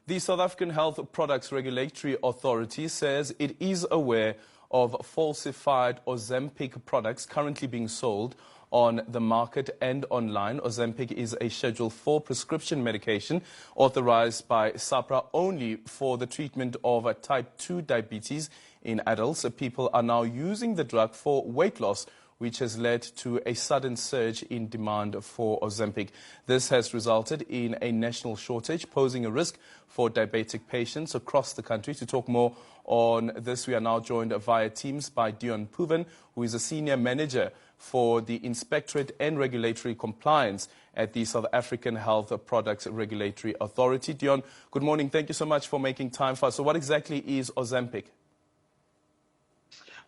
The South African Health Products Regulatory Authority says it is aware of falsified Ozempic products currently being sold on the market and online. Ozempic is a Schedule 4 prescription medication authorized by SAHPRA only for the treatment of type 2 diabetes in adults. People are now using the drug for weight loss, which has led to a sudden surge in demand for Ozempic. This has resulted in a national shortage, posing a risk for diabetic patients across the country. To talk more on this, we are now joined via Teams by Deon Poovan, who is a senior manager for the Inspectorate and Regulatory Compliance at the South African Health Products Regulatory Authority. Deon, good morning. Thank you so much for making time for us. So what exactly is Ozempic?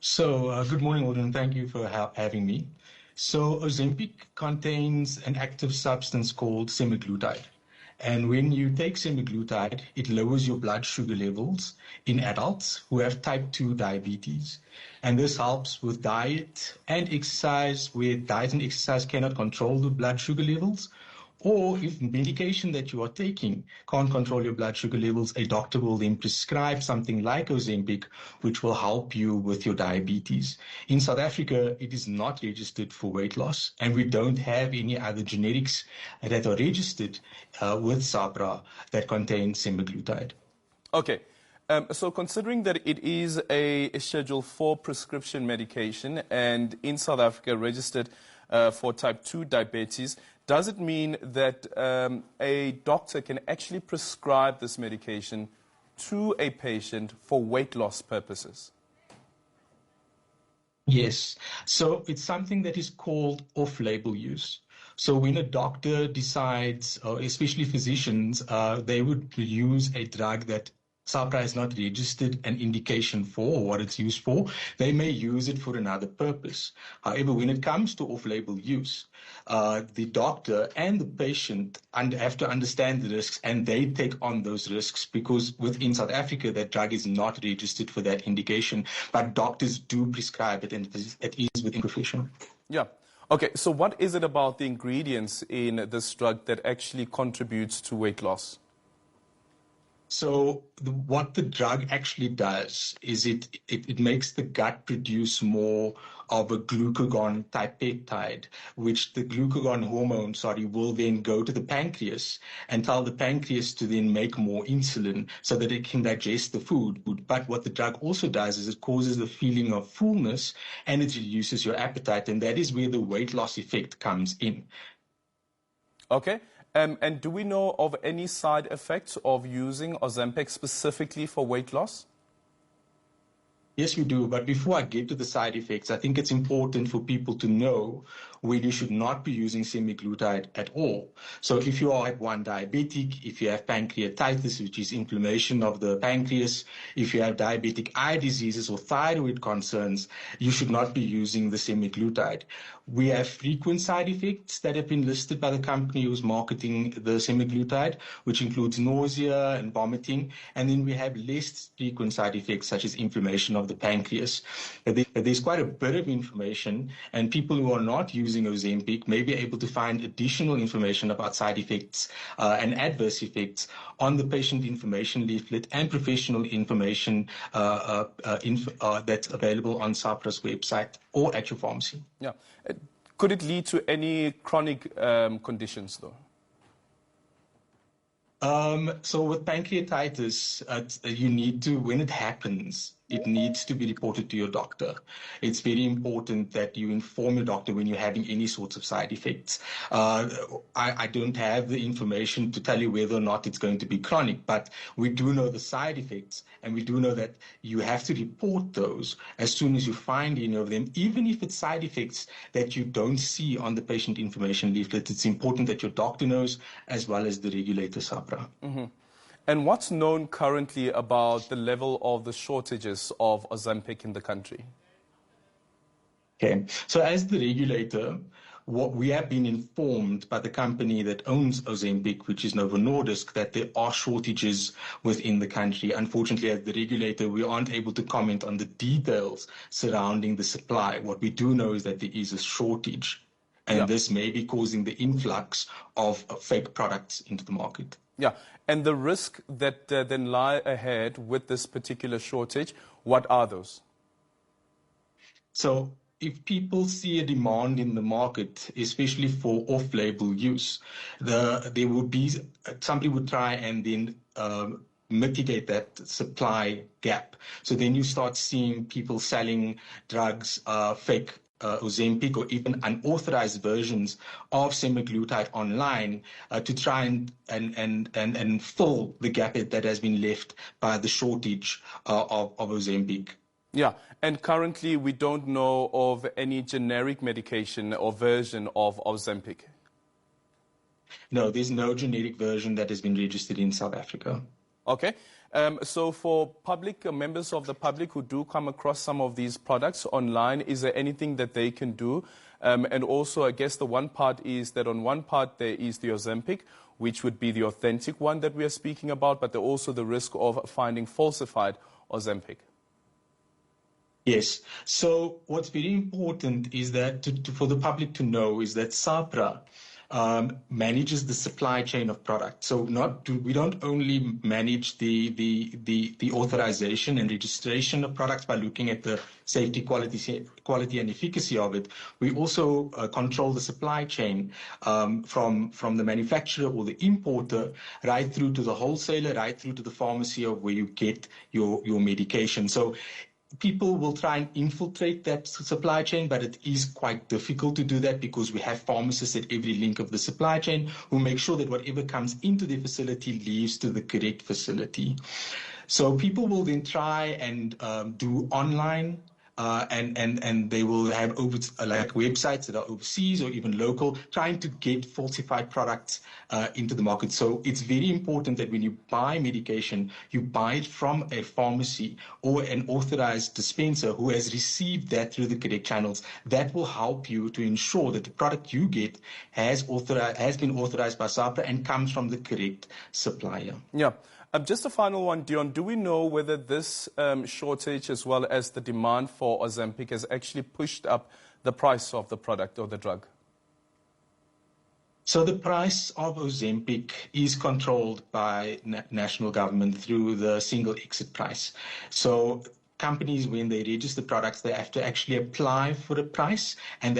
So, good morning, Alden. Thank you for having me. So, Ozempic contains an active substance called semaglutide. And when you take semaglutide, it lowers your blood sugar levels in adults who have type 2 diabetes. And this helps with diet and exercise, where diet and exercise cannot control the blood sugar levels. Or if medication that you are taking can't control your blood sugar levels, a doctor will then prescribe something like Ozempic, which will help you with your diabetes. In South Africa, it is not registered for weight loss, and we don't have any other generics that are registered with SAHPRA that contain semaglutide. Okay. So considering that it is a Schedule 4 prescription medication and in South Africa registered for type 2 diabetes, does it mean that a doctor can actually prescribe this medication to a patient for weight loss purposes? Yes. So it's something that is called off-label use. So when a doctor decides, especially physicians, they would use a drug that SAHPRA has not registered an indication for or what it's used for, they may use it for another purpose. However, when it comes to off-label use, the doctor and the patient have to understand the risks, and they take on those risks because within South Africa, that drug is not registered for that indication, but doctors do prescribe it, and it is within profession. Yeah. Okay, so what is it about the ingredients in this drug that actually contributes to weight loss? So what the drug actually does is it makes the gut produce more of a glucagon type peptide, which the glucagon hormone, will then go to the pancreas and tell the pancreas to then make more insulin so that it can digest the food. But what the drug also does is it causes the feeling of fullness and it reduces your appetite. And that is where the weight loss effect comes in. Okay. And do we know of any side effects of using Ozempic specifically for weight loss? Yes, we do. But before I get to the side effects, I think it's important for people to know when you should not be using semaglutide at all. So if you are type 1 diabetic, if you have pancreatitis, which is inflammation of the pancreas, if you have diabetic eye diseases or thyroid concerns, you should not be using the semaglutide. We have frequent side effects that have been listed by the company who's marketing the semaglutide, which includes nausea and vomiting. And then we have less frequent side effects, such as inflammation of the pancreas. There's quite a bit of information, and people who are not using Ozempic may be able to find additional information about side effects and adverse effects on the patient information leaflet and professional information that's available on SAHPRA's website or at your pharmacy. Yeah. Could it lead to any chronic conditions, though? So with pancreatitis, you need to, when it happens, it needs to be reported to your doctor. It's very important that you inform your doctor when you're having any sorts of side effects. I don't have the information to tell you whether or not it's going to be chronic, but we do know the side effects, and we do know that you have to report those as soon as you find any of them, even if it's side effects that you don't see on the patient information leaflet. It's important that your doctor knows, as well as the regulator, SAHPRA. Mm-hmm. And what's known currently about the level of the shortages of Ozempic in the country? Okay, so as the regulator, what we have been informed by the company that owns Ozempic, which is Novo Nordisk, that there are shortages within the country. Unfortunately, as the regulator, we aren't able to comment on the details surrounding the supply. What we do know is that there is a shortage, and this may be causing the influx of fake products into the market. Yeah, and the risk that then lie ahead with this particular shortage, what are those? So if people see a demand in the market, especially for off-label use, there would be somebody would try and then mitigate that supply gap. So then you start seeing people selling drugs, fake Ozempic or even unauthorized versions of semaglutide online to try and fill the gap that has been left by the shortage of Ozempic. Yeah, and currently we don't know of any generic medication or version of Ozempic. No, there's no generic version that has been registered in South Africa. Okay. So for public members of the public who do come across some of these products online, is there anything that they can do? And also, I guess the one part is that on one part there is the Ozempic, which would be the authentic one that we are speaking about, but there's also the risk of finding falsified Ozempic. Yes. So what's very important is that for the public to know is that SAHPRA manages the supply chain of products. So we don't only manage the authorization and registration of products by looking at the safety, quality and efficacy of it. We also control the supply chain from the manufacturer or the importer right through to the wholesaler, right through to the pharmacy of where you get your medication. So people will try and infiltrate that supply chain, but it is quite difficult to do that because we have pharmacists at every link of the supply chain who make sure that whatever comes into their facility leaves to the correct facility. So people will then try and do online and they will have like websites that are overseas or even local, trying to get falsified products into the market. So it's very important that when you buy medication, you buy it from a pharmacy or an authorized dispenser who has received that through the correct channels. That will help you to ensure that the product you get has been authorized by SAHPRA and comes from the correct supplier. Yeah. Just a final one, Deon. Do we know whether this shortage as well as the demand for Ozempic has actually pushed up the price of the product or the drug? So the price of Ozempic is controlled by national government through the single exit price. So companies, when they register products, they have to actually apply for a price, and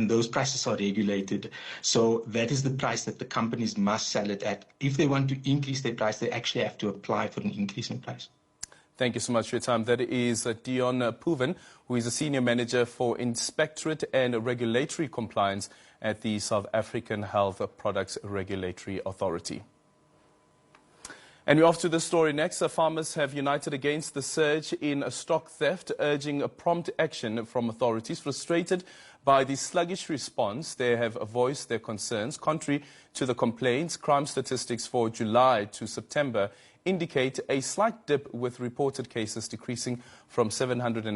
those prices are regulated. So that is the price that the companies must sell it at. If they want to increase their price, they actually have to apply for an increase in price. Thank you so much for your time. That is Deon Poovan, who is a Senior Manager for Inspectorate and Regulatory Compliance at the South African Health Products Regulatory Authority. And we're off to the story next. Farmers have united against the surge in stock theft, urging a prompt action from authorities. Frustrated by the sluggish response, they have voiced their concerns. Contrary to the complaints, crime statistics for July to September indicate a slight dip, with reported cases decreasing from 700